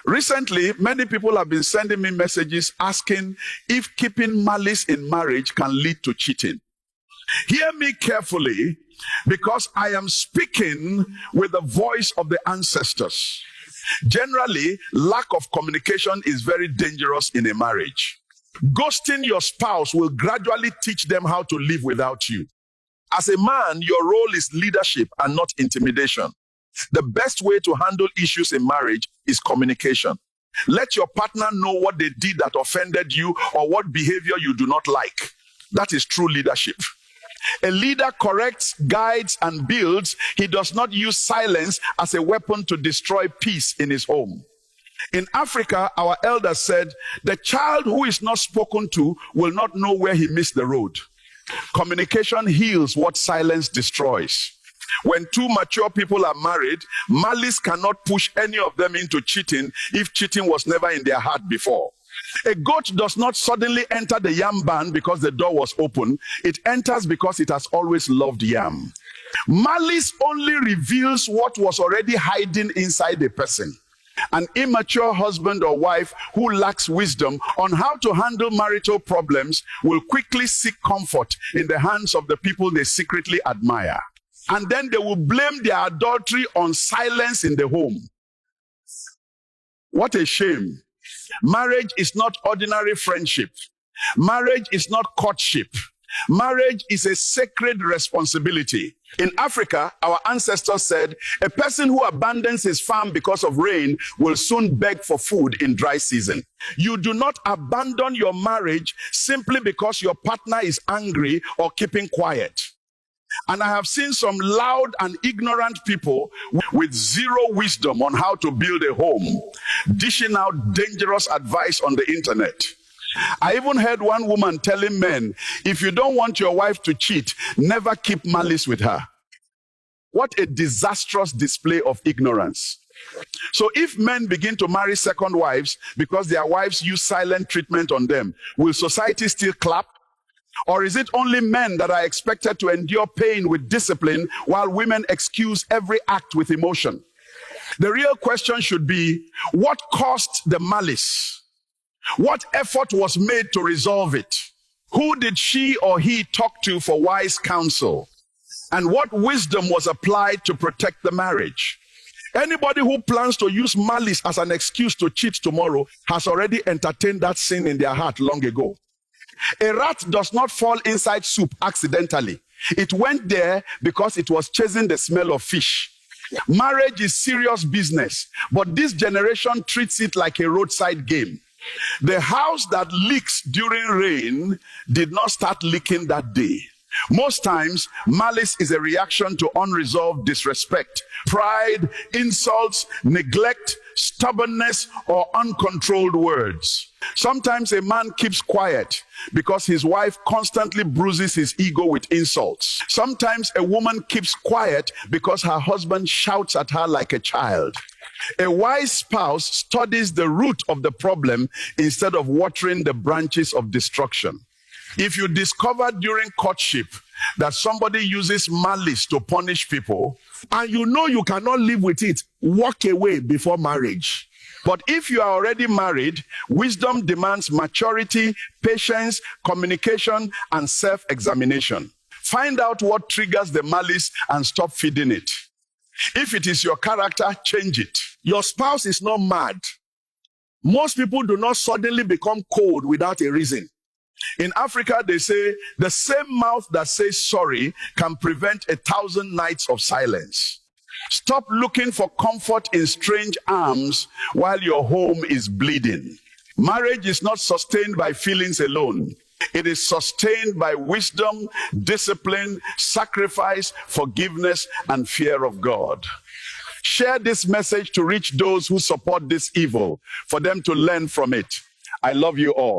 Recently, many people have been sending me messages asking if keeping malice in marriage can lead to cheating. Hear me carefully, because I am speaking with the voice of the ancestors. Generally, lack of communication is very dangerous in a marriage. Ghosting your spouse will gradually teach them how to live without you. As a man, your role is leadership and not intimidation. The best way to handle issues in marriage is communication. Let your partner know what they did that offended you or what behavior you do not like. That is true leadership. A leader corrects, guides, and builds. He does not use silence as a weapon to destroy peace in his home. In Africa, our elders said, the child who is not spoken to will not know where he missed the road. Communication heals what silence destroys. When two mature people are married, malice cannot push any of them into cheating if cheating was never in their heart before. A goat does not suddenly enter the yam barn because the door was open. It enters because it has always loved yam. Malice only reveals what was already hiding inside a person. An immature husband or wife who lacks wisdom on how to handle marital problems will quickly seek comfort in the hands of the people they secretly admire. And then they will blame their adultery on silence in the home. What a shame. Marriage is not ordinary friendship. Marriage is not courtship. Marriage is a sacred responsibility. In Africa, our ancestors said, a person who abandons his farm because of rain will soon beg for food in dry season. You do not abandon your marriage simply because your partner is angry or keeping quiet. And I have seen some loud and ignorant people with zero wisdom on how to build a home, dishing out dangerous advice on the internet. I even heard one woman telling men, if you don't want your wife to cheat, never keep malice with her. What a disastrous display of ignorance. So if men begin to marry second wives because their wives use silent treatment on them, will society still clap? Or is it only men that are expected to endure pain with discipline while women excuse every act with emotion? The real question should be, what caused the malice? What effort was made to resolve it? Who did she or he talk to for wise counsel? And what wisdom was applied to protect the marriage? Anybody who plans to use malice as an excuse to cheat tomorrow has already entertained that sin in their heart long ago. A rat does not fall inside soup accidentally. It went there because it was chasing the smell of fish. Marriage is serious business, but this generation treats it like a roadside game. The house that leaks during rain did not start leaking that day. Most times, malice is a reaction to unresolved disrespect, pride, insults, neglect, stubbornness, or uncontrolled words. Sometimes a man keeps quiet because his wife constantly bruises his ego with insults. Sometimes a woman keeps quiet because her husband shouts at her like a child. A wise spouse studies the root of the problem instead of watering the branches of destruction. If you discover during courtship that somebody uses malice to punish people, and you know you cannot live with it, walk away before marriage. But if you are already married, wisdom demands maturity, patience, communication, and self-examination. Find out what triggers the malice and stop feeding it. If it is your character, change it. Your spouse is not mad. Most people do not suddenly become cold without a reason. In Africa, they say the same mouth that says sorry can prevent 1,000 nights of silence. Stop looking for comfort in strange arms while your home is bleeding. Marriage is not sustained by feelings alone. It is sustained by wisdom, discipline, sacrifice, forgiveness, and fear of God. Share this message to reach those who support this evil, for them to learn from it. I love you all.